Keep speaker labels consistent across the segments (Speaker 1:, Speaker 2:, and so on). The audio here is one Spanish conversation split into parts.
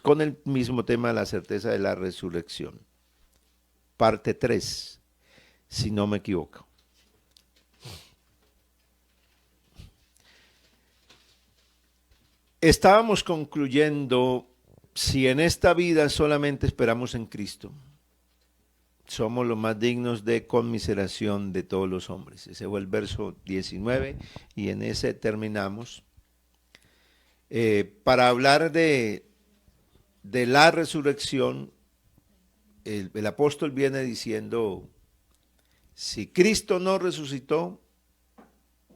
Speaker 1: con el mismo tema de la certeza de la resurrección. Parte 3, si no me equivoco. Estábamos concluyendo, si en esta vida solamente esperamos en Cristo, somos los más dignos de conmiseración de todos los hombres. Ese fue el verso 19 y en ese terminamos. Para hablar de la resurrección, el apóstol viene diciendo, si Cristo no resucitó,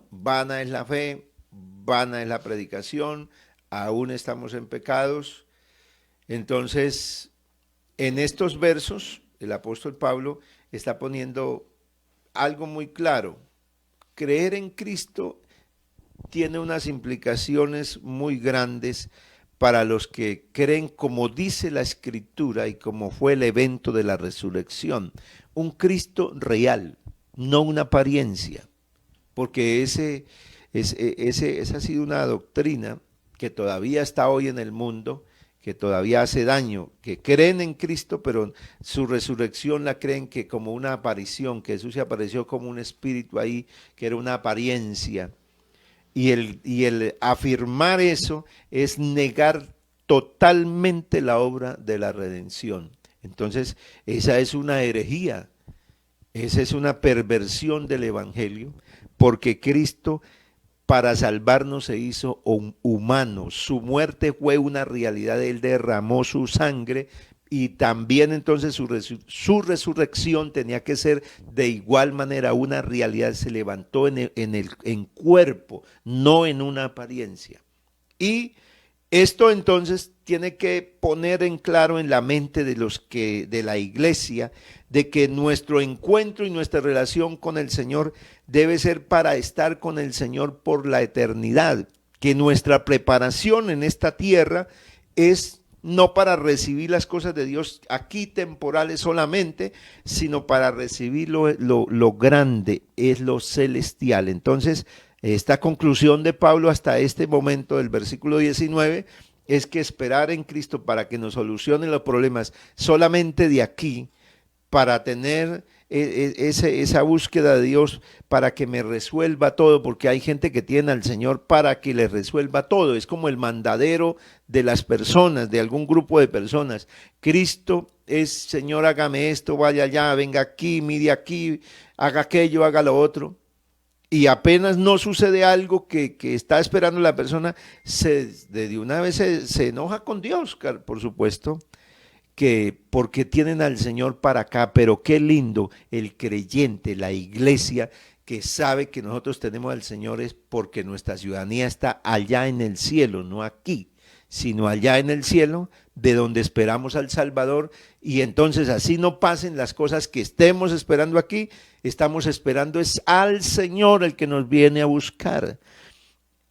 Speaker 1: vana es la fe, vana es la predicación, aún estamos en pecados. Entonces, en estos versos, el apóstol Pablo está poniendo algo muy claro. Creer en Cristo tiene unas implicaciones muy grandes para los que creen como dice la Escritura y como fue el evento de la resurrección. Un Cristo real, no una apariencia, porque esa ha sido una doctrina que todavía está hoy en el mundo, que todavía hace daño, que creen en Cristo, pero su resurrección la creen que como una aparición, que Jesús se apareció como un espíritu ahí, que era una apariencia. Y el afirmar eso es negar totalmente la obra de la redención. Entonces, esa es una herejía, esa es una perversión del Evangelio, porque Cristo para salvarnos se hizo un humano. Su muerte fue una realidad, Él derramó su sangre y también entonces su resurrección tenía que ser de igual manera una realidad. Se levantó en cuerpo, no en una apariencia. Y esto entonces tiene que poner en claro en la mente de los que de la iglesia de que nuestro encuentro y nuestra relación con el Señor debe ser para estar con el Señor por la eternidad, que nuestra preparación en esta tierra es no para recibir las cosas de Dios aquí temporales solamente, sino para recibir lo grande, es lo celestial. Entonces, esta conclusión de Pablo hasta este momento del versículo 19 es que esperar en Cristo para que nos solucione los problemas solamente de aquí, para tener esa búsqueda de Dios para que me resuelva todo, porque hay gente que tiene al Señor para que le resuelva todo. Es como el mandadero de las personas, de algún grupo de personas. Cristo es, Señor, hágame esto, vaya allá, venga aquí, mire aquí, haga aquello, haga lo otro. Y apenas no sucede algo que está esperando la persona, de una vez se enoja con Dios, por supuesto, que porque tienen al Señor para acá, pero qué lindo el creyente, la iglesia, que sabe que nosotros tenemos al Señor es porque nuestra ciudadanía está allá en el cielo, no aquí, sino allá en el cielo, de donde esperamos al Salvador, y entonces así no pasen las cosas que estemos esperando aquí, estamos esperando es al Señor el que nos viene a buscar.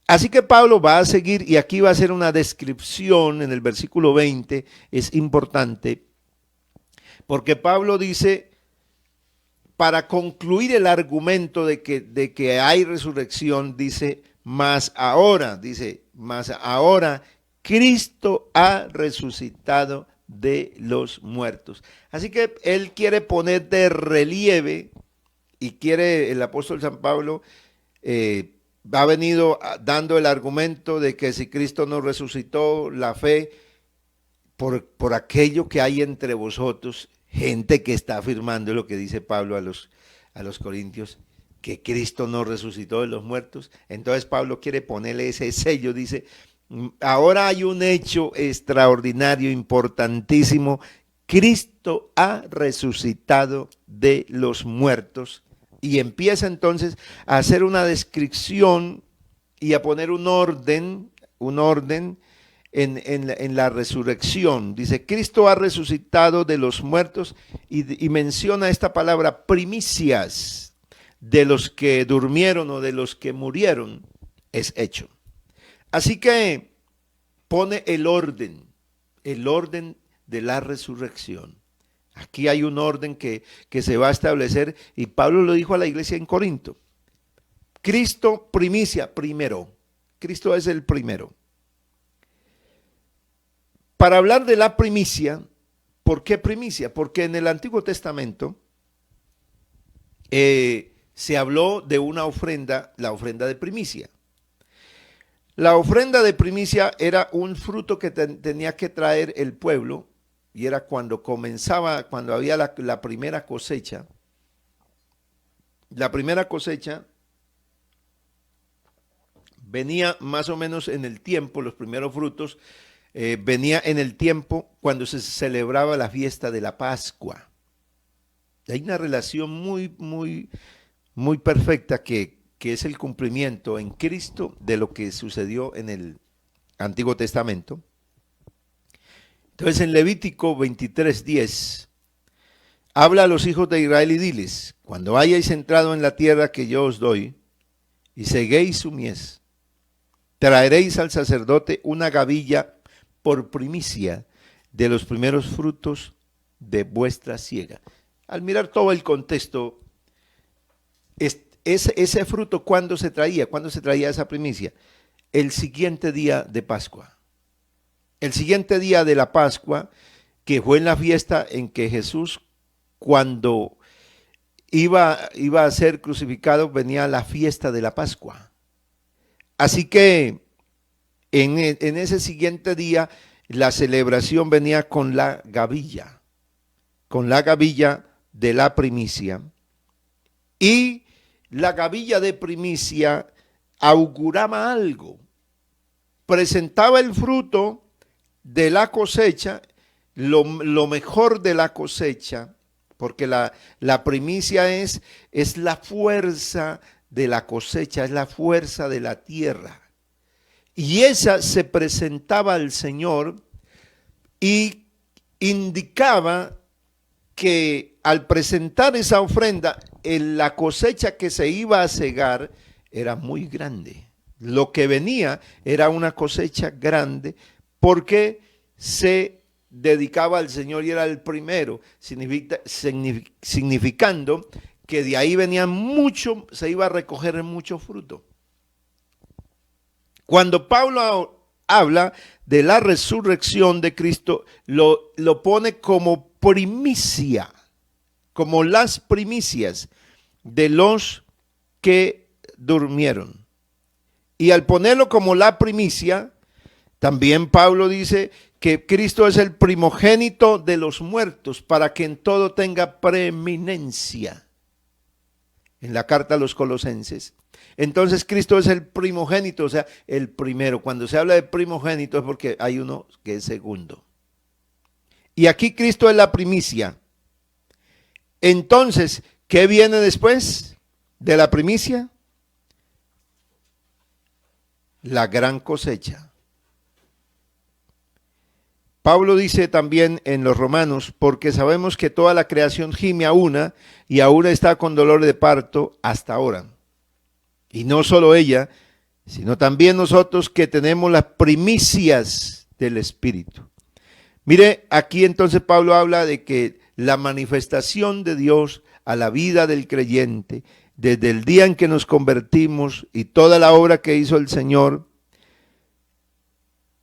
Speaker 1: Así que Pablo va a seguir y aquí va a hacer una descripción en el versículo 20, es importante, porque Pablo dice, para concluir el argumento de que hay resurrección, dice, más ahora Cristo ha resucitado de los muertos. Así que él quiere poner de relieve y quiere el apóstol San Pablo ha venido dando el argumento de que si Cristo no resucitó, la fe por aquello que hay entre vosotros, gente que está afirmando lo que dice Pablo a los corintios, que Cristo no resucitó de los muertos. Entonces Pablo quiere ponerle ese sello, dice, ahora hay un hecho extraordinario, importantísimo, Cristo ha resucitado de los muertos. Y empieza entonces a hacer una descripción y a poner un orden en la resurrección. Dice, Cristo ha resucitado de los muertos y menciona esta palabra primicias de los que durmieron o de los que murieron, es hecho. Así que pone el orden de la resurrección. Aquí hay un orden que se va a establecer y Pablo lo dijo a la iglesia en Corinto. Cristo primicia, primero. Cristo es el primero. para hablar de la primicia. ¿Por qué primicia? Porque en el Antiguo Testamento se habló de una ofrenda, la ofrenda de primicia. La ofrenda de primicia era un fruto que tenía que traer el pueblo, y era cuando comenzaba, cuando había la primera cosecha. La primera cosecha venía más o menos en el tiempo, los primeros frutos, venía en el tiempo cuando se celebraba la fiesta de la Pascua. Hay una relación muy perfecta que es el cumplimiento en Cristo de lo que sucedió en el Antiguo Testamento. Entonces en Levítico 23:10 habla a los hijos de Israel y diles: cuando hayáis entrado en la tierra que yo os doy y seguéis su mies, traeréis al sacerdote una gavilla por primicia de los primeros frutos de vuestra siega. Al mirar todo el contexto, ese fruto, ¿cuándo se traía? ¿Cuándo se traía esa primicia? El siguiente día de Pascua. El siguiente día de la Pascua, que fue en la fiesta en que Jesús, cuando iba a ser crucificado, venía la fiesta de la Pascua. Así que en ese siguiente día, la celebración venía con la gavilla de la primicia. Y la gavilla de primicia auguraba algo, presentaba el fruto de la cosecha, lo mejor de la cosecha, porque la primicia es la fuerza de la cosecha, es la fuerza de la tierra. Y esa se presentaba al Señor y indicaba que al presentar esa ofrenda, la cosecha que se iba a cegar era muy grande. Lo que venía era una cosecha grande porque se dedicaba al Señor y era el primero, significando que de ahí venía mucho, se iba a recoger mucho fruto. Cuando Pablo habla de la resurrección de Cristo, lo pone como primicia, como las primicias de los que durmieron. Y al ponerlo como la primicia, también Pablo dice que Cristo es el primogénito de los muertos, para que en todo tenga preeminencia. En la carta a los Colosenses. Entonces Cristo es el primogénito, o sea, el primero. Cuando se habla de primogénito es porque hay uno que es segundo. Y aquí Cristo es la primicia. Entonces, ¿qué viene después de la primicia? La gran cosecha. Pablo dice también en los Romanos: porque sabemos que toda la creación gime a una y aún está con dolor de parto hasta ahora. Y no solo ella, sino también nosotros que tenemos las primicias del Espíritu. Mire, aquí entonces Pablo habla de que la manifestación de Dios a la vida del creyente, desde el día en que nos convertimos y toda la obra que hizo el Señor,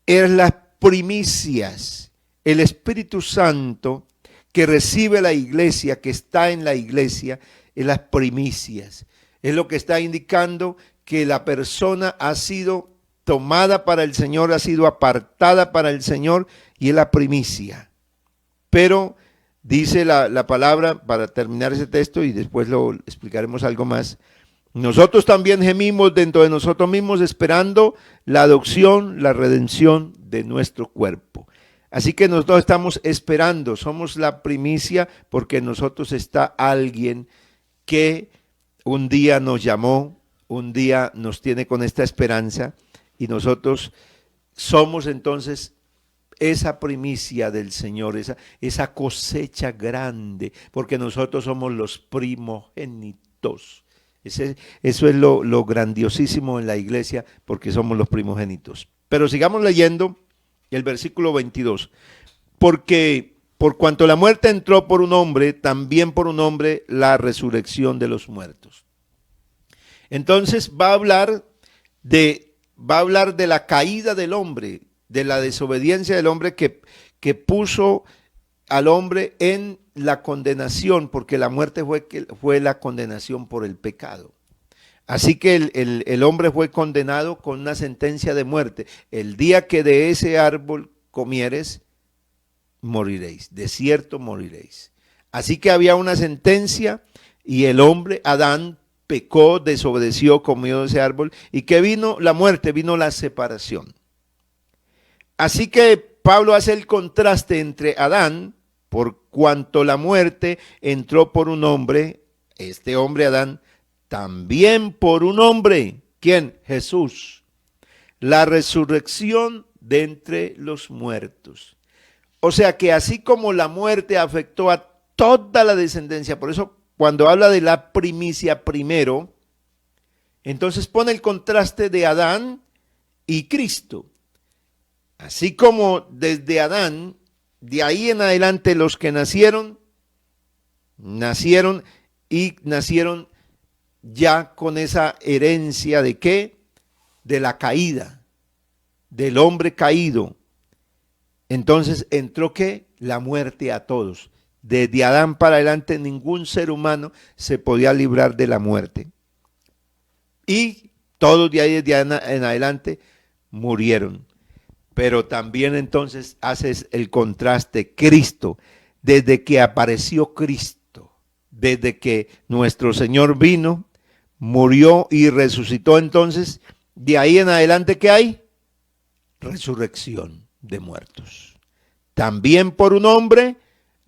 Speaker 1: es las primicias. El Espíritu Santo que recibe la iglesia, que está en la iglesia, es las primicias. Es lo que está indicando que la persona ha sido tomada para el Señor, ha sido apartada para el Señor, y es la primicia. Pero dice la palabra, para terminar ese texto y después lo explicaremos algo más: nosotros también gemimos dentro de nosotros mismos esperando la adopción, la redención de nuestro cuerpo. Así que nosotros estamos esperando, somos la primicia, porque en nosotros está alguien que un día nos llamó, un día nos tiene con esta esperanza, y nosotros somos entonces esa primicia del Señor, esa cosecha grande, porque nosotros somos los primogénitos. Eso es lo grandiosísimo en la iglesia, porque somos los primogénitos. Pero sigamos leyendo el versículo 22. Porque por cuanto la muerte entró por un hombre, también por un hombre la resurrección de los muertos. Entonces va a hablar de la caída del hombre. de la desobediencia del hombre que puso al hombre en la condenación, porque la muerte fue la condenación por el pecado. Así que el hombre fue condenado con una sentencia de muerte. El día que de ese árbol comieres, moriréis, de cierto moriréis. Así que había una sentencia y el hombre, Adán, pecó, desobedeció, comió de ese árbol. ¿Y qué vino? La muerte, vino la separación. Así que Pablo hace el contraste entre Adán, por cuanto la muerte entró por un hombre, este hombre Adán, también por un hombre. ¿Quién? Jesús. La resurrección de entre los muertos. O sea que así como la muerte afectó a toda la descendencia, por eso cuando habla de la primicia primero, entonces pone el contraste de Adán y Cristo. Así como desde Adán, de ahí en adelante los que nacieron ya con esa herencia de ¿qué? De la caída, del hombre caído. Entonces entró ¿qué? La muerte a todos. Desde Adán para adelante ningún ser humano se podía librar de la muerte. Y todos de ahí desde Adán en adelante murieron. Pero también entonces haces el contraste, Cristo, desde que apareció Cristo, desde que nuestro Señor vino, murió y resucitó, entonces, de ahí en adelante, ¿qué hay? Resurrección de muertos. También por un hombre,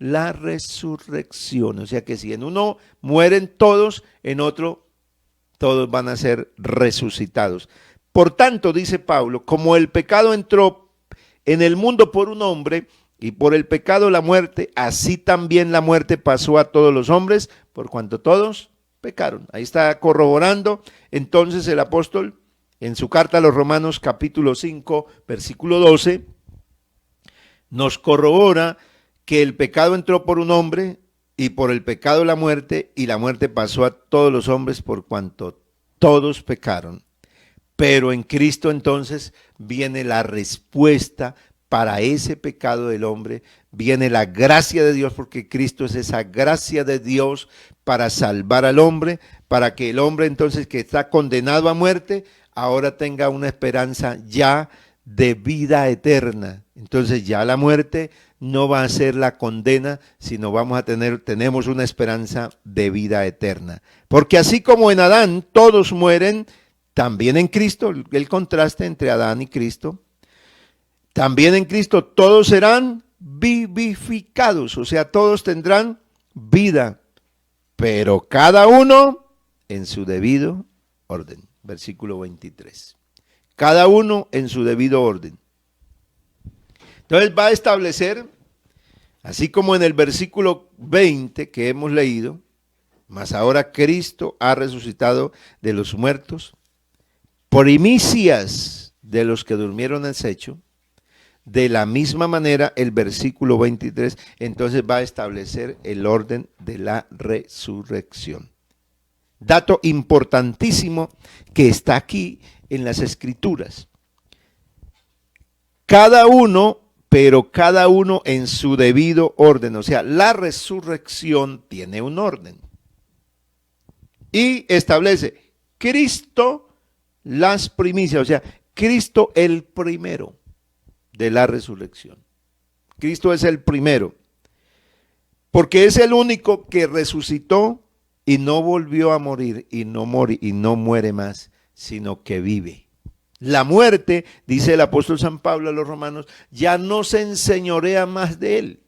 Speaker 1: la resurrección. O sea que si en uno mueren todos, en otro todos van a ser resucitados. Por tanto, dice Pablo, como el pecado entró en el mundo por un hombre y por el pecado la muerte, así también la muerte pasó a todos los hombres por cuanto todos pecaron. Ahí está corroborando entonces el apóstol en su carta a los Romanos capítulo 5 versículo 12, nos corrobora que el pecado entró por un hombre y por el pecado la muerte, y la muerte pasó a todos los hombres por cuanto todos pecaron. Pero en Cristo entonces viene la respuesta para ese pecado del hombre, viene la gracia de Dios, porque Cristo es esa gracia de Dios para salvar al hombre, para que el hombre entonces que está condenado a muerte, ahora tenga una esperanza ya de vida eterna. Entonces ya la muerte no va a ser la condena, sino tenemos una esperanza de vida eterna. Porque así como en Adán todos mueren, también en Cristo, el contraste entre Adán y Cristo, también en Cristo todos serán vivificados, o sea, todos tendrán vida, pero cada uno en su debido orden. Versículo 23. Cada uno en su debido orden. Entonces va a establecer, así como en el versículo 20 que hemos leído, mas ahora Cristo ha resucitado de los muertos, primicias de los que durmieron en Secho. De la misma manera, el versículo 23, entonces va a establecer el orden de la resurrección. Dato importantísimo que está aquí en las Escrituras. Cada uno, pero cada uno en su debido orden. O sea, la resurrección tiene un orden. Y establece Cristo las primicias, o sea, Cristo el primero de la resurrección. Cristo es el primero, porque es el único que resucitó y no volvió a morir y no muere más, sino que vive. La muerte, dice el apóstol San Pablo a los romanos, ya no se enseñorea más de él.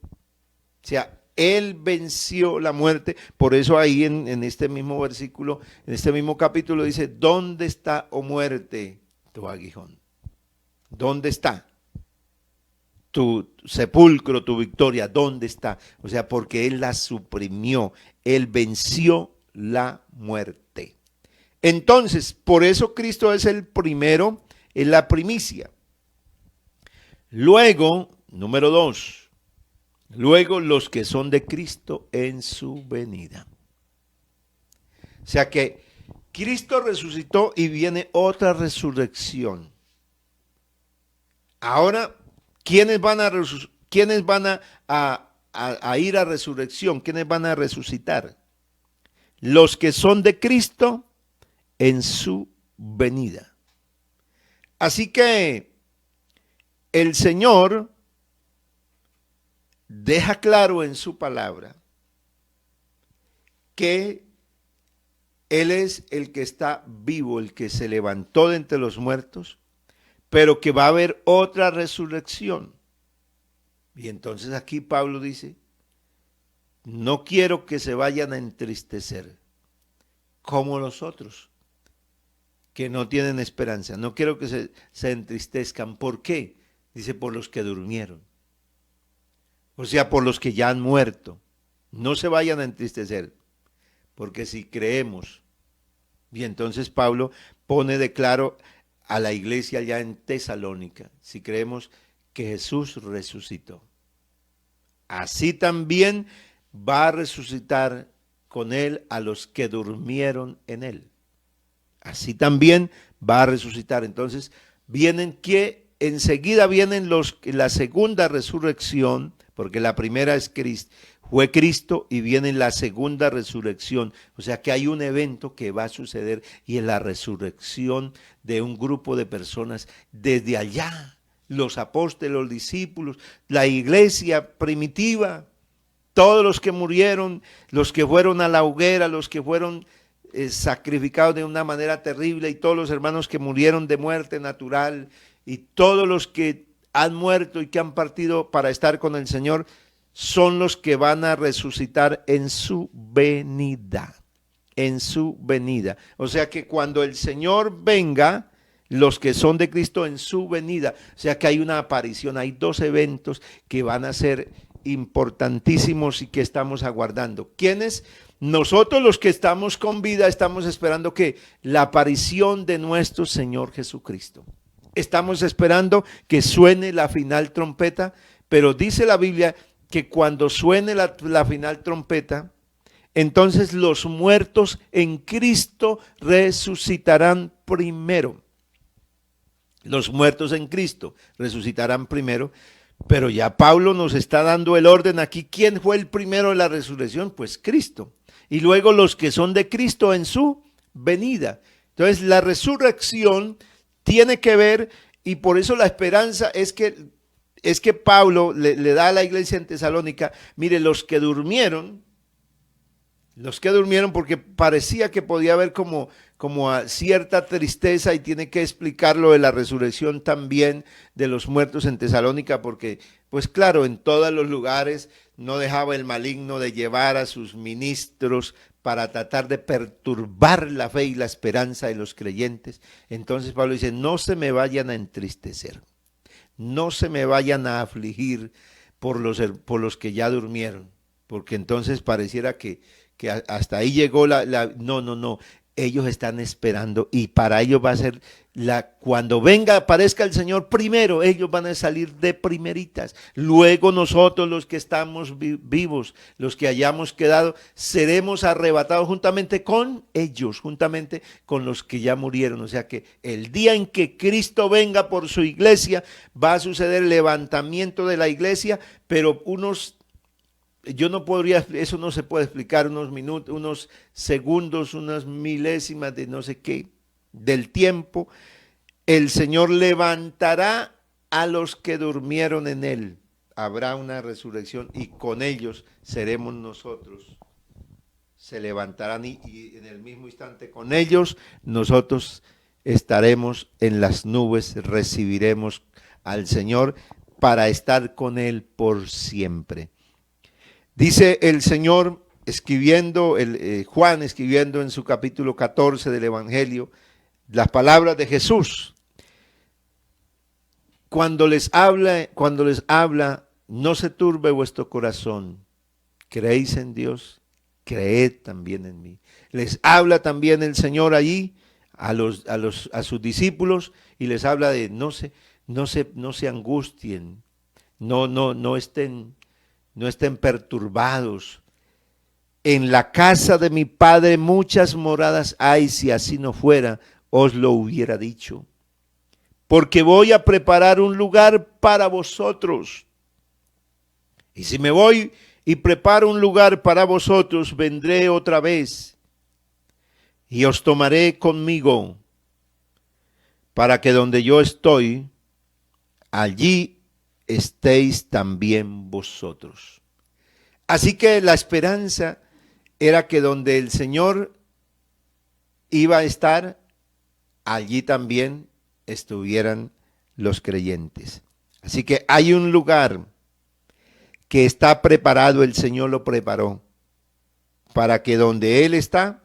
Speaker 1: O sea, él venció la muerte. Por eso ahí en este mismo versículo, en este mismo capítulo dice, ¿dónde está, oh muerte, tu aguijón? ¿Dónde está tu sepulcro, tu victoria? ¿Dónde está? O sea, porque él la suprimió, él venció la muerte. Entonces, por eso Cristo es el primero, es la primicia. Luego, número 2, luego los que son de Cristo en su venida. O sea que Cristo resucitó y viene otra resurrección. Ahora, ¿quiénes van a ir a resurrección? ¿Quiénes van a resucitar? Los que son de Cristo en su venida. Así que el Señor deja claro en su palabra que Él es el que está vivo, el que se levantó de entre los muertos, pero que va a haber otra resurrección. Y entonces aquí Pablo dice, no quiero que se vayan a entristecer como los otros, que no tienen esperanza. No quiero que se entristezcan. ¿Por qué? Dice, por los que durmieron. O sea, por los que ya han muerto. No se vayan a entristecer, porque si creemos, y entonces Pablo pone de claro a la iglesia ya en Tesalónica, si creemos que Jesús resucitó, así también va a resucitar con él a los que durmieron en él. Así también va a resucitar. Entonces enseguida vienen la segunda resurrección, porque la primera fue Cristo y viene la segunda resurrección. O sea que hay un evento que va a suceder y es la resurrección de un grupo de personas desde allá. Los apóstoles, los discípulos, la iglesia primitiva, todos los que murieron, los que fueron a la hoguera, los que fueron sacrificados de una manera terrible y todos los hermanos que murieron de muerte natural y todos los que han muerto y que han partido para estar con el Señor son los que van a resucitar en su venida, en su venida. O sea que cuando el Señor venga, los que son de Cristo en su venida, o sea que hay una aparición, hay dos eventos que van a ser importantísimos y que estamos aguardando. ¿Quiénes? Nosotros los que estamos con vida estamos esperando que la aparición de nuestro Señor Jesucristo. Estamos esperando que suene la final trompeta, pero dice la Biblia que cuando suene la final trompeta, entonces los muertos en Cristo resucitarán primero. Los muertos en Cristo resucitarán primero, pero ya Pablo nos está dando el orden aquí. ¿Quién fue el primero de la resurrección? Pues Cristo. Y luego los que son de Cristo en su venida. Entonces la resurrección tiene que ver, y por eso la esperanza es que Pablo le da a la iglesia en Tesalónica, mire, los que durmieron, porque parecía que podía haber como cierta tristeza, y tiene que explicar lo de la resurrección también de los muertos en Tesalónica, porque pues claro, en todos los lugares no dejaba el maligno de llevar a sus ministros para tratar de perturbar la fe y la esperanza de los creyentes. Entonces Pablo dice, no se me vayan a entristecer, no se me vayan a afligir por los que ya durmieron, porque entonces pareciera que hasta ahí llegó no, ellos están esperando, y para ellos va a ser cuando aparezca el Señor primero, ellos van a salir de primeritas, luego nosotros los que estamos vivos, los que hayamos quedado, seremos arrebatados juntamente con ellos, juntamente con los que ya murieron. O sea que el día en que Cristo venga por su iglesia, va a suceder el levantamiento de la iglesia, pero eso no se puede explicar, unos minutos, unos segundos, unas milésimas de no sé qué, del tiempo. El Señor levantará a los que durmieron en él. Habrá una resurrección y con ellos seremos nosotros. Se levantarán y en el mismo instante con ellos nosotros estaremos en las nubes, recibiremos al Señor para estar con él por siempre. Dice el Señor escribiendo, Juan escribiendo en su capítulo 14 del Evangelio, las palabras de Jesús. Cuando les habla, no se turbe vuestro corazón. ¿Creéis en Dios? Creed también en mí. Les habla también el Señor allí a sus discípulos, y les habla de no se angustien, no estén perturbados. En la casa de mi Padre muchas moradas hay, si así no fuera, os lo hubiera dicho. porque voy a preparar un lugar para vosotros. Y si me voy y preparo un lugar para vosotros, vendré otra vez y os tomaré conmigo, para que donde yo estoy, allí estéis también vosotros. Así que la esperanza era que donde el Señor iba a estar, allí también estuvieran los creyentes. Así que hay un lugar que está preparado, el Señor lo preparó, para que donde Él está,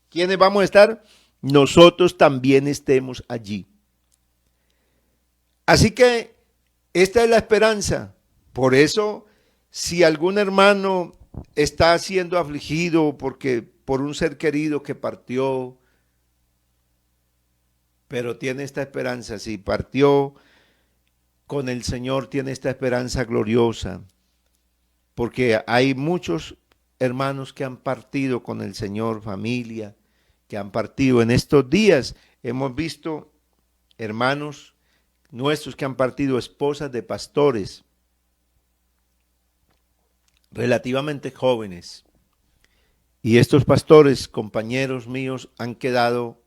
Speaker 1: ¿quiénes vamos a estar? Nosotros también estemos allí. Así que esta es la esperanza. Por eso, si algún hermano está siendo afligido por un ser querido que partió, pero tiene esta esperanza, si partió con el Señor, tiene esta esperanza gloriosa, porque hay muchos hermanos que han partido con el Señor, familia, que han partido. En estos días hemos visto hermanos nuestros que han partido, esposas de pastores, relativamente jóvenes. Y estos pastores, compañeros míos, han quedado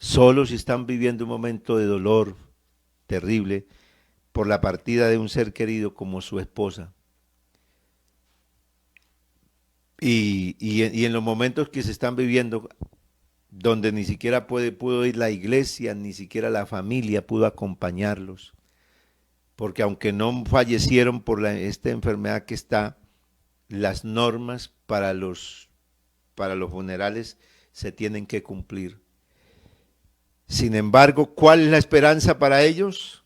Speaker 1: solos y están viviendo un momento de dolor terrible por la partida de un ser querido como su esposa. Y en los momentos que se están viviendo, donde ni siquiera pudo ir la iglesia, ni siquiera la familia pudo acompañarlos, porque aunque no fallecieron por esta enfermedad que está, las normas para los funerales se tienen que cumplir. Sin embargo, ¿cuál es la esperanza para ellos?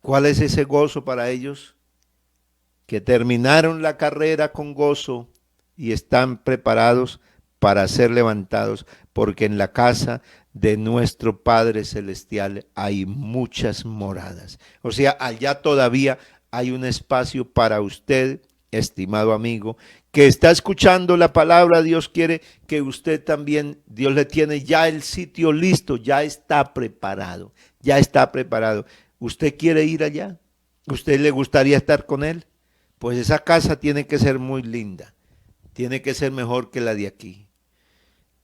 Speaker 1: ¿Cuál es ese gozo para ellos? Que terminaron la carrera con gozo y están preparados para ser levantados, porque en la casa de nuestro Padre Celestial hay muchas moradas. O sea, allá todavía hay un espacio para usted, estimado amigo, que está escuchando la palabra. Dios quiere que usted también, Dios le tiene ya el sitio listo, ya está preparado, ya está preparado. ¿Usted quiere ir allá? ¿Usted le gustaría estar con Él? Pues esa casa tiene que ser muy linda, tiene que ser mejor que la de aquí.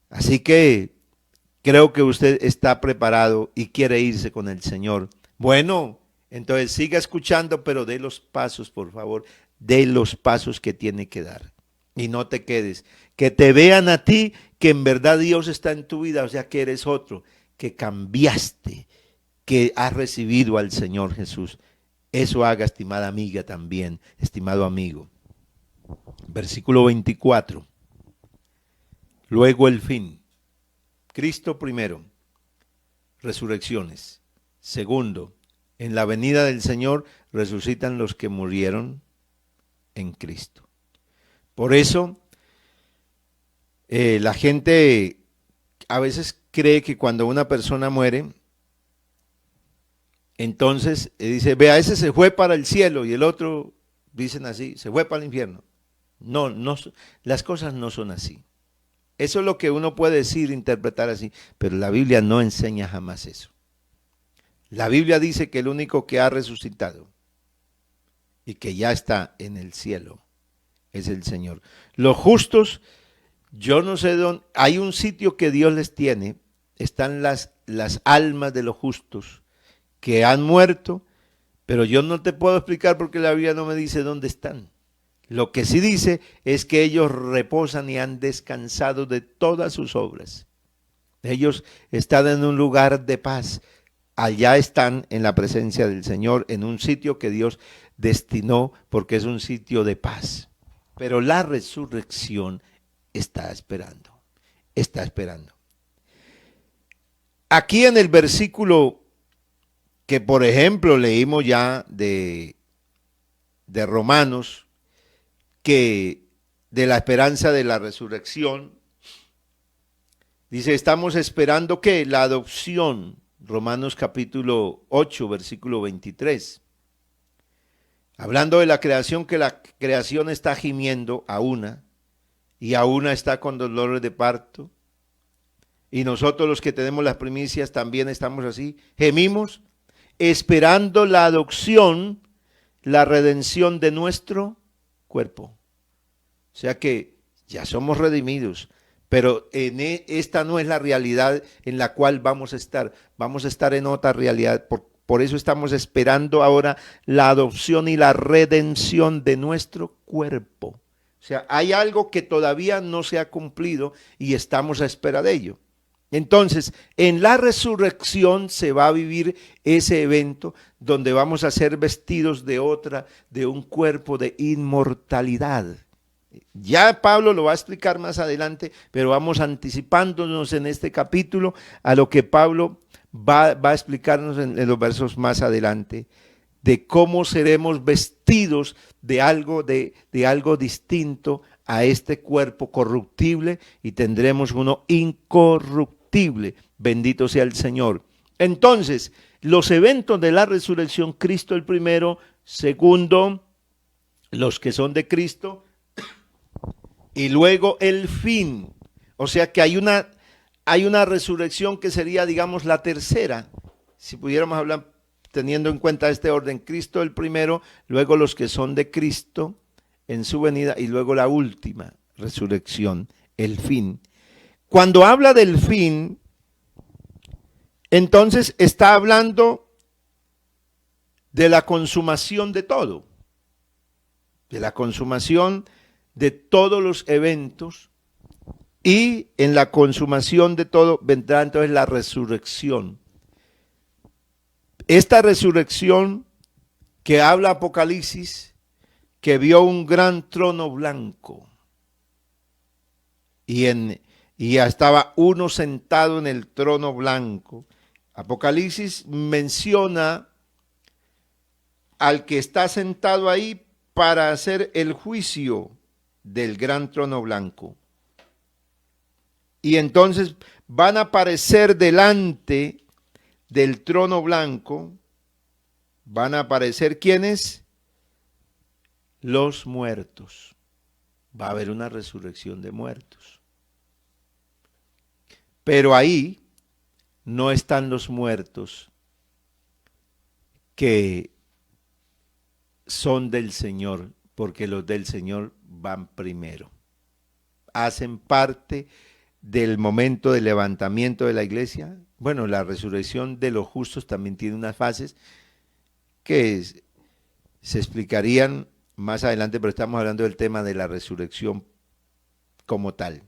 Speaker 1: Así que creo que usted está preparado y quiere irse con el Señor. Bueno, entonces siga escuchando, pero dé los pasos, por favor, dé los pasos que tiene que dar. Y no te quedes, que te vean a ti, que en verdad Dios está en tu vida, o sea que eres otro, que cambiaste, que has recibido al Señor Jesús. Eso haga, estimada amiga también, estimado amigo. Versículo 24. Luego el fin. Cristo primero, resurrecciones. Segundo, en la venida del Señor resucitan los que murieron en Cristo. Por eso, la gente a veces cree que cuando una persona muere, entonces dice, vea, ese se fue para el cielo y el otro, dicen así, se fue para el infierno. No, las cosas no son así. Eso es lo que uno puede decir, interpretar así, pero la Biblia no enseña jamás eso. La Biblia dice que el único que ha resucitado y que ya está en el cielo es el Señor. Los justos, yo no sé dónde, hay un sitio que Dios les tiene, están las almas de los justos que han muerto, pero yo no te puedo explicar porque la Biblia no me dice dónde están. Lo que sí dice es que ellos reposan y han descansado de todas sus obras. Ellos están en un lugar de paz. Allá están en la presencia del Señor, en un sitio que Dios destinó porque es un sitio de paz. Pero la resurrección está esperando, está esperando. Aquí en el versículo que, por ejemplo, leímos ya de Romanos, que de la esperanza de la resurrección, dice, estamos esperando que la adopción, Romanos capítulo 8, versículo 23, hablando de la creación, que la creación está gimiendo a una, y a una está con dolores de parto, Y nosotros los que tenemos las primicias también estamos así, gemimos, esperando la adopción, la redención de nuestro cuerpo. O sea que ya somos redimidos, pero esta no es la realidad en la cual vamos a estar en otra realidad. Por eso estamos esperando ahora la adopción y la redención de nuestro cuerpo. O sea, hay algo que todavía no se ha cumplido y estamos a espera de ello. Entonces, en la resurrección se va a vivir ese evento donde vamos a ser vestidos de un cuerpo de inmortalidad. Ya Pablo lo va a explicar más adelante, pero vamos anticipándonos en este capítulo a lo que Pablo va a explicarnos en los versos más adelante, de cómo seremos vestidos de algo distinto a este cuerpo corruptible y tendremos uno incorruptible. Bendito sea el Señor. Entonces, los eventos de la resurrección, Cristo el primero, segundo, los que son de Cristo, y luego el fin. O sea que hay una resurrección que sería, digamos, la tercera, si pudiéramos hablar teniendo en cuenta este orden: Cristo el primero, luego los que son de Cristo en su venida y luego la última resurrección, el fin. Cuando habla del fin, entonces está hablando de la consumación de todo, de la consumación de todos los eventos, y en la consumación de todo vendrá entonces la resurrección. Esta resurrección que habla Apocalipsis, que vio un gran trono blanco y ya estaba uno sentado en el trono blanco. Apocalipsis menciona al que está sentado ahí para hacer el juicio del gran trono blanco. Y entonces van a aparecer delante del trono blanco, van a aparecer ¿quiénes? Los muertos. Va a haber una resurrección de muertos. Pero ahí no están los muertos que son del Señor, porque los del Señor van primero. Hacen parte del momento del levantamiento de la iglesia. Bueno, la resurrección de los justos también tiene unas fases que se explicarían más adelante, pero estamos hablando del tema de la resurrección como tal.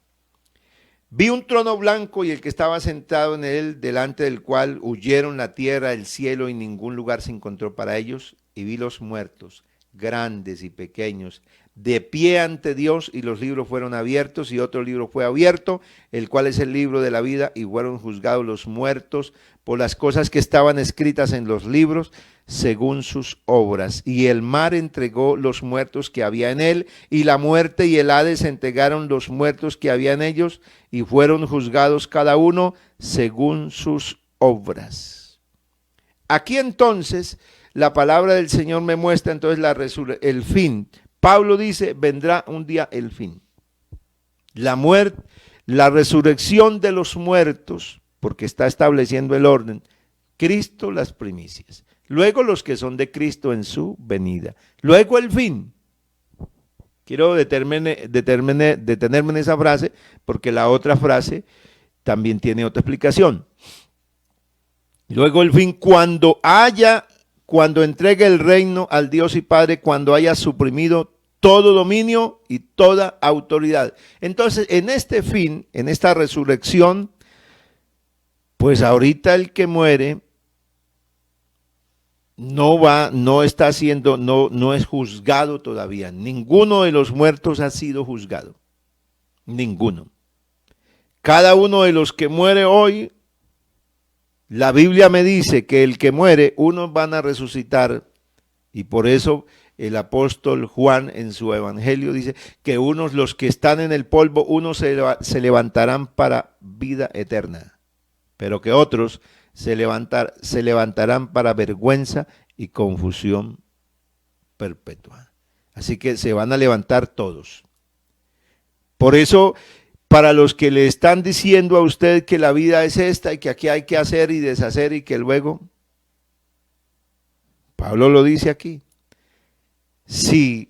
Speaker 1: Vi un trono blanco y el que estaba sentado en él, delante del cual huyeron la tierra, el cielo, y ningún lugar se encontró para ellos. Y vi los muertos, grandes y pequeños, de pie ante Dios, y los libros fueron abiertos, y otro libro fue abierto, el cual es el libro de la vida, y fueron juzgados los muertos por las cosas que estaban escritas en los libros, según sus obras. Y el mar entregó los muertos que había en él, y la muerte y el Hades entregaron los muertos que había en ellos, y fueron juzgados cada uno según sus obras. Aquí entonces la palabra del Señor me muestra entonces el fin. Pablo dice, vendrá un día el fin. La resurrección de los muertos, porque está estableciendo el orden. Cristo las primicias. Luego los que son de Cristo en su venida. Luego el fin. Quiero detenerme en esa frase, porque la otra frase también tiene otra explicación. Luego el fin, cuando entregue el reino al Dios y Padre, cuando haya suprimido todo dominio y toda autoridad. Entonces, en este fin, en esta resurrección, pues ahorita el que muere no es juzgado todavía. Ninguno de los muertos ha sido juzgado. Ninguno. Cada uno de los que muere hoy, la Biblia me dice que el que muere, unos van a resucitar, y por eso el apóstol Juan en su evangelio dice que los que están en el polvo, unos se levantarán para vida eterna, pero que otros se levantarán para vergüenza y confusión perpetua. Así que se van a levantar todos. Por eso para los que le están diciendo a usted que la vida es esta y que aquí hay que hacer y deshacer y que luego, Pablo lo dice aquí, si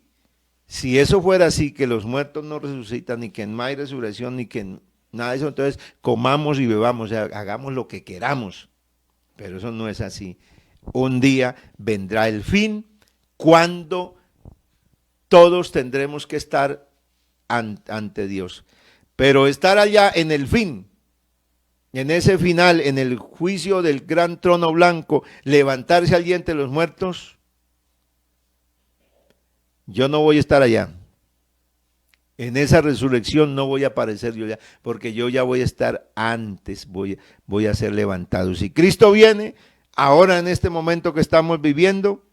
Speaker 1: eso fuera así, que los muertos no resucitan, ni que no hay resurrección, ni que nada de eso, entonces comamos y bebamos, o sea, hagamos lo que queramos, pero eso no es así. Un día vendrá el fin cuando todos tendremos que estar ante Dios. Pero estar allá en el fin, en ese final, en el juicio del gran trono blanco, levantarse allí entre los muertos, yo no voy a estar allá. En esa resurrección no voy a aparecer yo ya, porque yo ya voy a estar antes, voy a ser levantado. Si Cristo viene, ahora en este momento que estamos viviendo,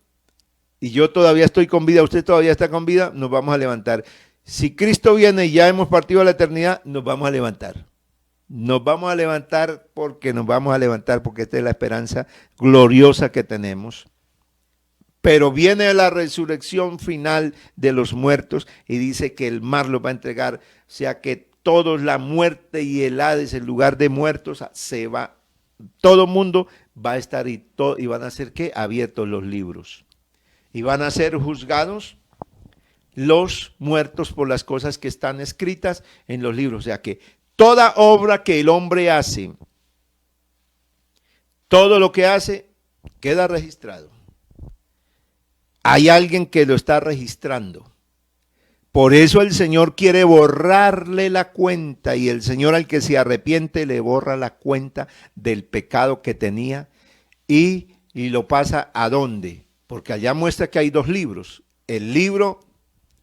Speaker 1: y yo todavía estoy con vida, usted todavía está con vida, nos vamos a levantar. Si Cristo viene y ya hemos partido a la eternidad, nos vamos a levantar. Nos vamos a levantar porque esta es la esperanza gloriosa que tenemos. Pero viene la resurrección final de los muertos y dice que el mar los va a entregar. O sea que todos, la muerte y el Hades, el lugar de muertos, se va. Todo mundo va a estar y van a ser ¿qué? Abiertos los libros. Y van a ser juzgados los muertos por las cosas que están escritas en los libros. O sea que toda obra que el hombre hace, todo lo que hace, queda registrado. Hay alguien que lo está registrando. Por eso el Señor quiere borrarle la cuenta, y el Señor al que se arrepiente le borra la cuenta del pecado que tenía y lo pasa ¿a dónde? Porque allá muestra que hay dos libros. El libro,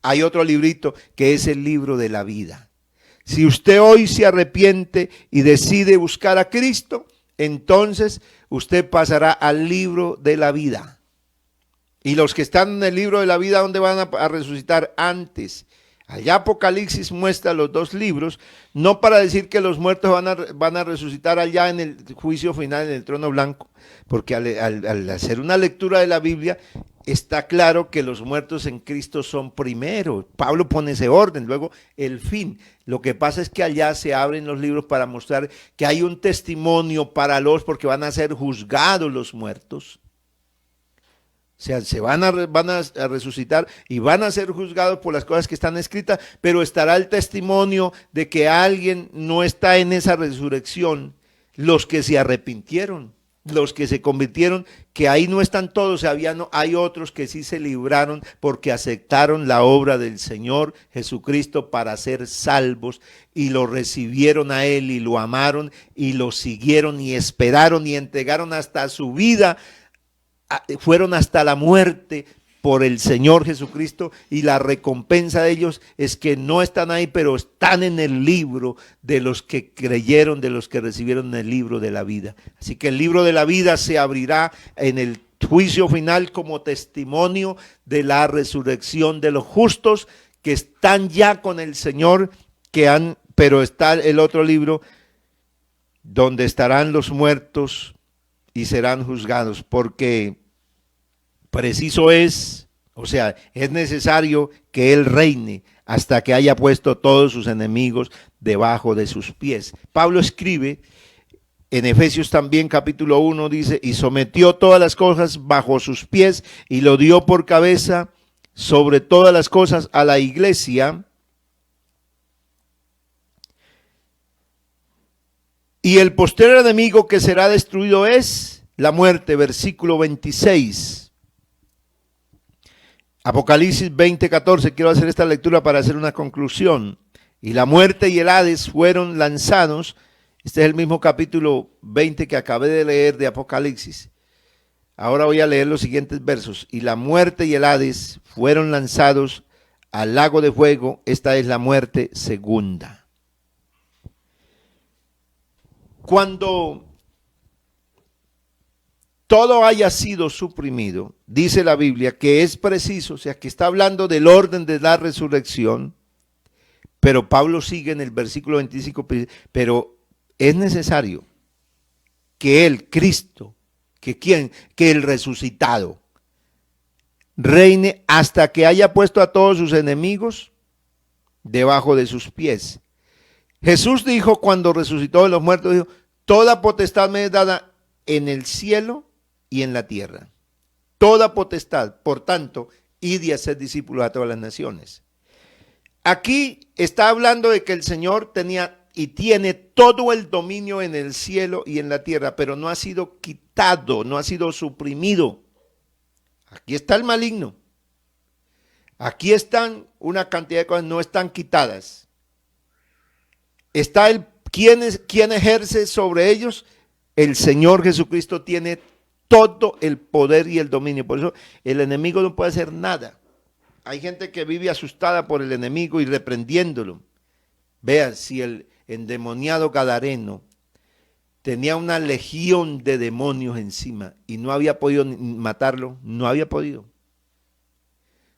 Speaker 1: hay otro librito que es el libro de la vida. Si usted hoy se arrepiente y decide buscar a Cristo, entonces usted pasará al libro de la vida. Y los que están en el libro de la vida, ¿dónde van a resucitar? Antes. Allá Apocalipsis muestra los dos libros, no para decir que los muertos van a resucitar allá en el juicio final, en el trono blanco, porque al hacer una lectura de la Biblia, está claro que los muertos en Cristo son primero. Pablo pone ese orden, luego el fin. Lo que pasa es que allá se abren los libros para mostrar que hay un testimonio para porque van a ser juzgados los muertos. O sea, se van a resucitar y van a ser juzgados por las cosas que están escritas, pero estará el testimonio de que alguien no está en esa resurrección, los que se arrepintieron, los que se convirtieron, que ahí no están todos, hay otros que sí se libraron porque aceptaron la obra del Señor Jesucristo para ser salvos y lo recibieron a Él y lo amaron y lo siguieron y esperaron y entregaron hasta su vida. Fueron hasta la muerte por el Señor Jesucristo, y la recompensa de ellos es que no están ahí, pero están en el libro de los que creyeron, de los que recibieron el libro de la vida. Así que el libro de la vida se abrirá en el juicio final como testimonio de la resurrección de los justos que están ya con el Señor, pero está el otro libro donde estarán los muertos y serán juzgados, porque preciso es, o sea, es necesario que Él reine hasta que haya puesto todos sus enemigos debajo de sus pies. Pablo escribe en Efesios también capítulo 1, dice, y sometió todas las cosas bajo sus pies y lo dio por cabeza sobre todas las cosas a la iglesia. Y el postrer enemigo que será destruido es la muerte, versículo 26. Apocalipsis 20:14, quiero hacer esta lectura para hacer una conclusión. Y la muerte y el Hades fueron lanzados. Este es el mismo capítulo 20 que acabé de leer de Apocalipsis. Ahora voy a leer los siguientes versos. Y la muerte y el Hades fueron lanzados al lago de fuego. Esta es la muerte segunda. Cuando todo haya sido suprimido, dice la Biblia que es preciso, o sea, que está hablando del orden de la resurrección, pero Pablo sigue en el versículo 25, pero es necesario que el Cristo, que el resucitado, reine hasta que haya puesto a todos sus enemigos debajo de sus pies. Jesús dijo cuando resucitó de los muertos, dijo, toda potestad me es dada en el cielo y en la tierra. Toda potestad, por tanto, id y hacer discípulos a todas las naciones. Aquí está hablando de que el Señor tenía y tiene todo el dominio en el cielo y en la tierra, pero no ha sido quitado, no ha sido suprimido. Aquí está el maligno. Aquí están una cantidad de cosas, no están quitadas. Está ¿quién ejerce sobre ellos? El Señor Jesucristo tiene todo el poder y el dominio. Por eso el enemigo no puede hacer nada. Hay gente que vive asustada por el enemigo y reprendiéndolo. Vean, si el endemoniado gadareno tenía una legión de demonios encima y no había podido matarlo, no había podido.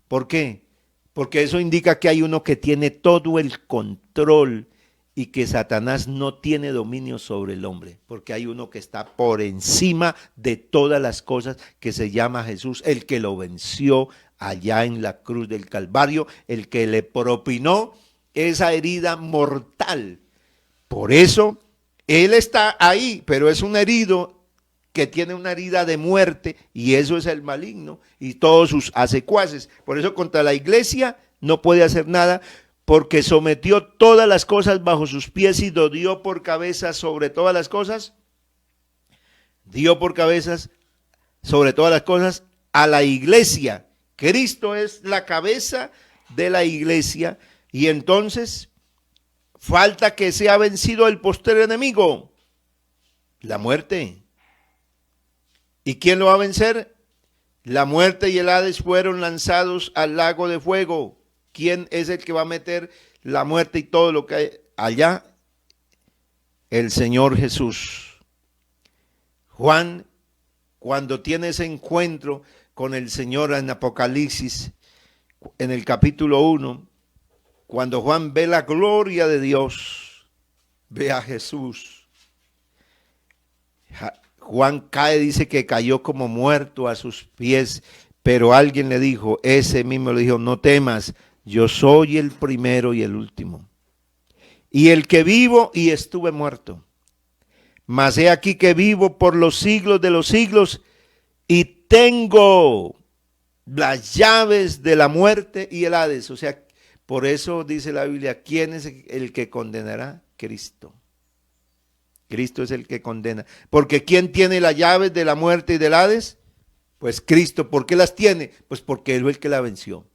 Speaker 1: ¿Por qué? Porque eso indica que hay uno que tiene todo el control y que Satanás no tiene dominio sobre el hombre, porque hay uno que está por encima de todas las cosas, que se llama Jesús, el que lo venció allá en la cruz del Calvario, el que le propinó esa herida mortal. Por eso él está ahí, pero es un herido que tiene una herida de muerte, y eso es el maligno y todos sus secuaces. Por eso contra la iglesia no puede hacer nada, porque sometió todas las cosas bajo sus pies y lo dio por cabeza sobre todas las cosas. Dio por cabezas sobre todas las cosas a la iglesia. Cristo es la cabeza de la iglesia, y entonces falta que sea vencido el postrer enemigo, la muerte. ¿Y quién lo va a vencer? La muerte y el Hades fueron lanzados al lago de fuego. ¿Quién es el que va a meter la muerte y todo lo que hay allá? El Señor Jesús. Juan, cuando tiene ese encuentro con el Señor en Apocalipsis, en el capítulo 1, cuando Juan ve la gloria de Dios, ve a Jesús, Juan cae, dice que cayó como muerto a sus pies, pero alguien le dijo, ese mismo le dijo, no temas, yo soy el primero y el último, y el que vivo y estuve muerto, mas he aquí que vivo por los siglos de los siglos, y tengo las llaves de la muerte y el Hades. O sea, por eso dice la Biblia, ¿quién es el que condenará? Cristo. Cristo es el que condena. Porque ¿quién tiene las llaves de la muerte y del Hades? Pues Cristo. ¿Por qué las tiene? Pues porque Él es el que la venció.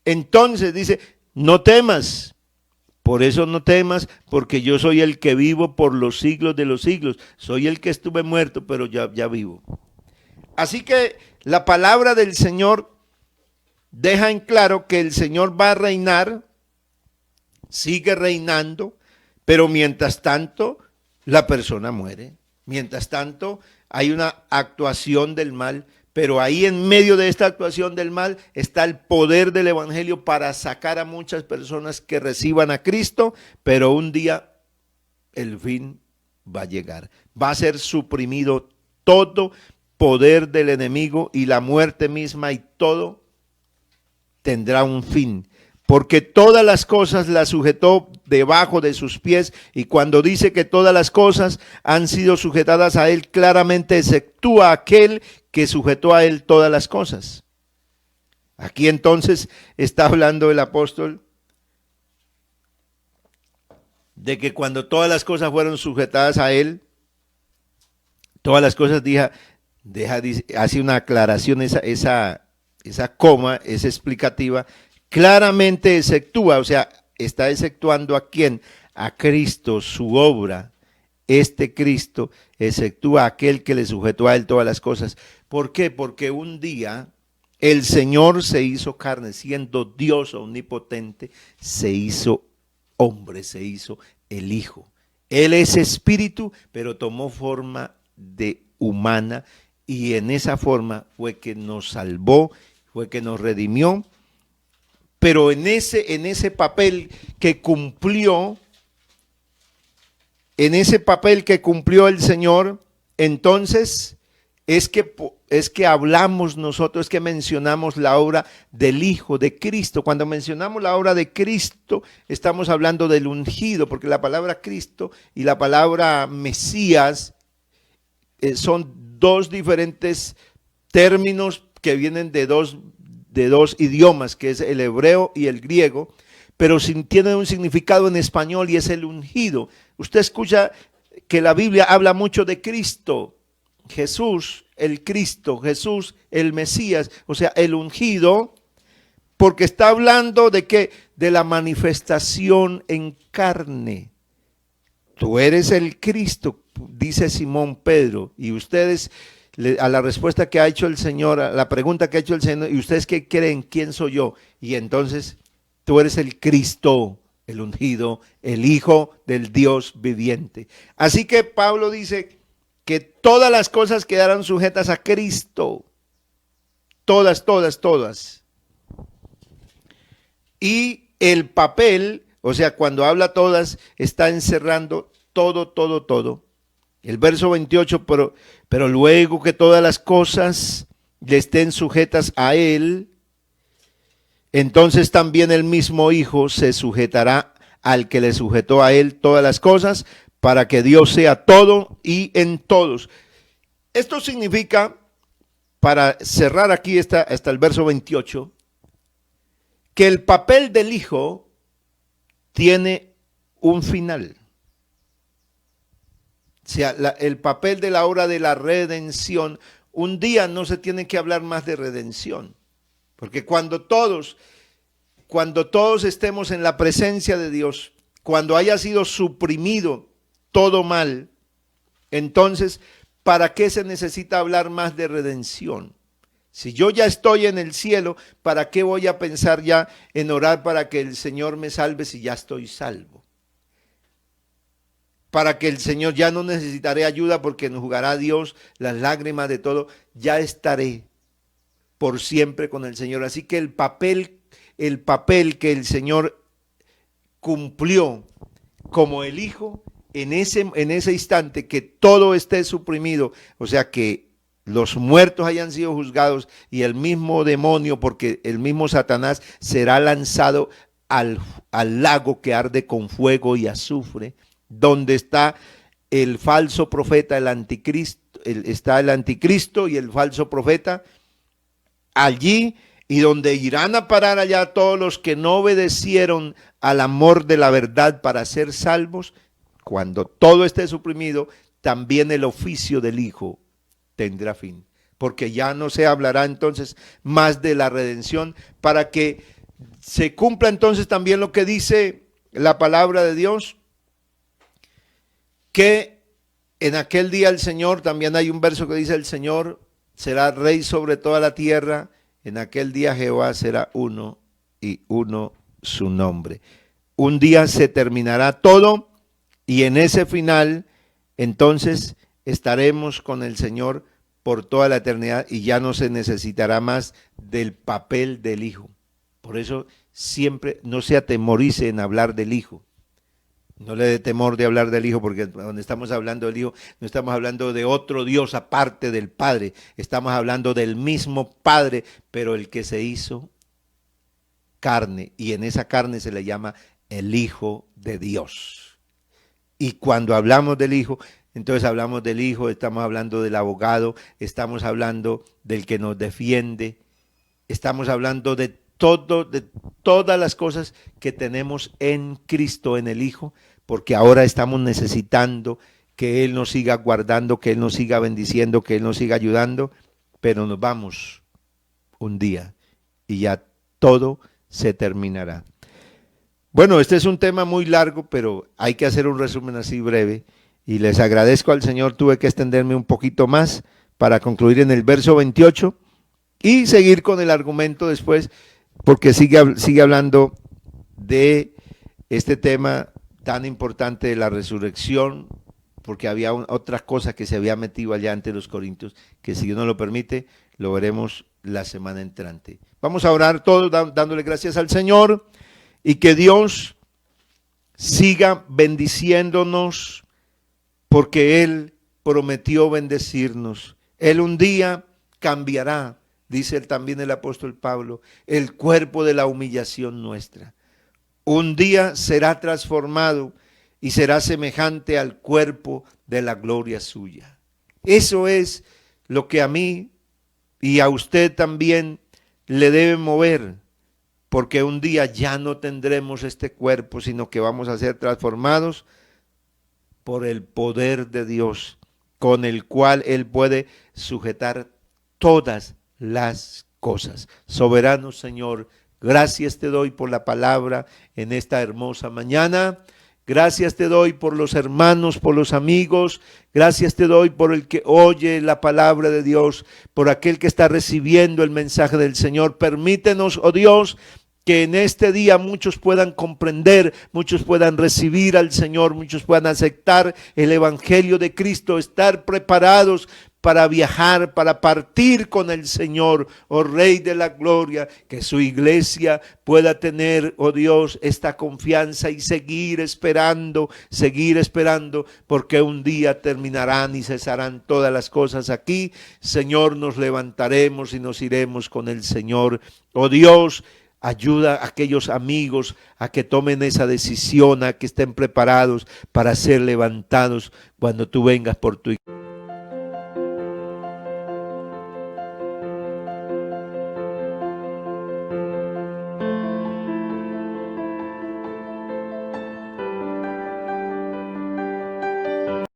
Speaker 1: Entonces dice, no temas. Por eso no temas, porque yo soy el que vivo por los siglos de los siglos. Soy el que estuve muerto, pero ya vivo. Así que la palabra del Señor deja en claro que el Señor va a reinar, sigue reinando, pero mientras tanto, la persona muere. Mientras tanto, hay una actuación del mal, pero ahí en medio de esta actuación del mal está el poder del evangelio para sacar a muchas personas que reciban a Cristo, pero un día el fin va a llegar. Va a ser suprimido todo poder del enemigo y la muerte misma, y todo tendrá un fin. Porque todas las cosas las sujetó debajo de sus pies, y cuando dice que todas las cosas han sido sujetadas a él, claramente exceptúa aquel que sujetó a él todas las cosas. Aquí entonces está hablando el apóstol de que cuando todas las cosas fueron sujetadas a él, todas las cosas, hace una aclaración, esa coma es explicativa, claramente exceptúa, o sea, está exceptuando ¿a quién? A Cristo, su obra. Este Cristo exceptúa a aquel que le sujetó a él todas las cosas. ¿Por qué? Porque un día el Señor se hizo carne, siendo Dios omnipotente, se hizo hombre, se hizo el Hijo. Él es espíritu, pero tomó forma de humana, y en esa forma fue que nos salvó, fue que nos redimió. Pero en ese papel que cumplió, el Señor, entonces es que hablamos nosotros, es que mencionamos la obra del Hijo de Cristo. Cuando mencionamos la obra de Cristo, estamos hablando del ungido, porque la palabra Cristo y la palabra Mesías son dos diferentes términos que vienen de dos idiomas, que es el hebreo y el griego, pero tienen un significado en español y es el ungido. Usted escucha que la Biblia habla mucho de Cristo, Jesús, el Cristo, Jesús, el Mesías, o sea, el ungido, porque está hablando de que de la manifestación en carne. Tú eres el Cristo, dice Simón Pedro, y ustedes, a la respuesta que ha hecho el Señor, a la pregunta que ha hecho el Señor, ¿y ustedes qué creen? ¿Quién soy yo? Y entonces, tú eres el Cristo, el ungido, el Hijo del Dios viviente. Así que Pablo dice que todas las cosas quedarán sujetas a Cristo. Todas, todas, todas. Y el papel, o sea, cuando habla todas, está encerrando todo, todo, todo. El verso 28, pero luego que todas las cosas le estén sujetas a Él, entonces también el mismo Hijo se sujetará al que le sujetó a Él todas las cosas, para que Dios sea todo y en todos. Esto significa, para cerrar aquí hasta el verso 28, que el papel del Hijo tiene un final. O sea, el papel de la obra de la redención, un día no se tiene que hablar más de redención, porque cuando todos estemos en la presencia de Dios, cuando haya sido suprimido todo mal, entonces, ¿para qué se necesita hablar más de redención? Si yo ya estoy en el cielo, ¿para qué voy a pensar ya en orar para que el Señor me salve si ya estoy salvo? Para que el Señor, ya no necesitaré ayuda porque enjugará Dios las lágrimas de todo, ya estaré por siempre con el Señor. Así que el papel que el Señor cumplió como el Hijo, en ese instante que todo esté suprimido, o sea que los muertos hayan sido juzgados y el mismo demonio, porque el mismo Satanás será lanzado al lago que arde con fuego y azufre, donde está el falso profeta, el anticristo, está el anticristo y el falso profeta allí, y donde irán a parar allá todos los que no obedecieron al amor de la verdad para ser salvos. Cuando todo esté suprimido, también el oficio del Hijo tendrá fin, porque ya no se hablará entonces más de la redención, para que se cumpla entonces también lo que dice la palabra de Dios, que en aquel día el Señor, también hay un verso que dice: el Señor será rey sobre toda la tierra, en aquel día Jehová será uno y uno su nombre. Un día se terminará todo, y en ese final, entonces, estaremos con el Señor por toda la eternidad y ya no se necesitará más del papel del Hijo. Por eso siempre no se atemorice en hablar del Hijo. No le dé temor de hablar del Hijo, porque cuando estamos hablando del Hijo, no estamos hablando de otro Dios aparte del Padre. Estamos hablando del mismo Padre, pero el que se hizo carne, y en esa carne se le llama el Hijo de Dios. Y cuando hablamos del Hijo, entonces hablamos del Hijo, estamos hablando del abogado, estamos hablando del que nos defiende, estamos hablando de todas las cosas que tenemos en Cristo, en el Hijo, porque ahora estamos necesitando que Él nos siga guardando, que Él nos siga bendiciendo, que Él nos siga ayudando, pero nos vamos un día y ya todo se terminará. Bueno, este es un tema muy largo, pero hay que hacer un resumen así breve, y les agradezco al Señor. Tuve que extenderme un poquito más para concluir en el verso 28 y seguir con el argumento después, porque sigue hablando de este tema tan importante de la resurrección, porque había otras cosas que se había metido allá ante los corintios, que si Dios nos lo permite, lo veremos la semana entrante. Vamos a orar todos dándole gracias al Señor, y que Dios siga bendiciéndonos, porque Él prometió bendecirnos. Él un día cambiará, dice también el apóstol Pablo, el cuerpo de la humillación nuestra. Un día será transformado y será semejante al cuerpo de la gloria suya. Eso es lo que a mí y a usted también le debe mover, porque un día ya no tendremos este cuerpo, sino que vamos a ser transformados por el poder de Dios, con el cual Él puede sujetar todas las cosas. Soberano Señor, gracias te doy por la palabra en esta hermosa mañana. Gracias te doy por los hermanos, por los amigos. Gracias te doy por el que oye la palabra de Dios, por aquel que está recibiendo el mensaje del Señor. Permítenos, oh Dios, que en este día muchos puedan comprender, muchos puedan recibir al Señor, muchos puedan aceptar el Evangelio de Cristo, estar preparados para viajar, para partir con el Señor, oh Rey de la Gloria, que su iglesia pueda tener, oh Dios, esta confianza y seguir esperando, porque un día terminarán y cesarán todas las cosas aquí. Señor, nos levantaremos y nos iremos con el Señor, oh Dios. Ayuda a aquellos amigos a que tomen esa decisión, a que estén preparados para ser levantados cuando tú vengas por tu iglesia.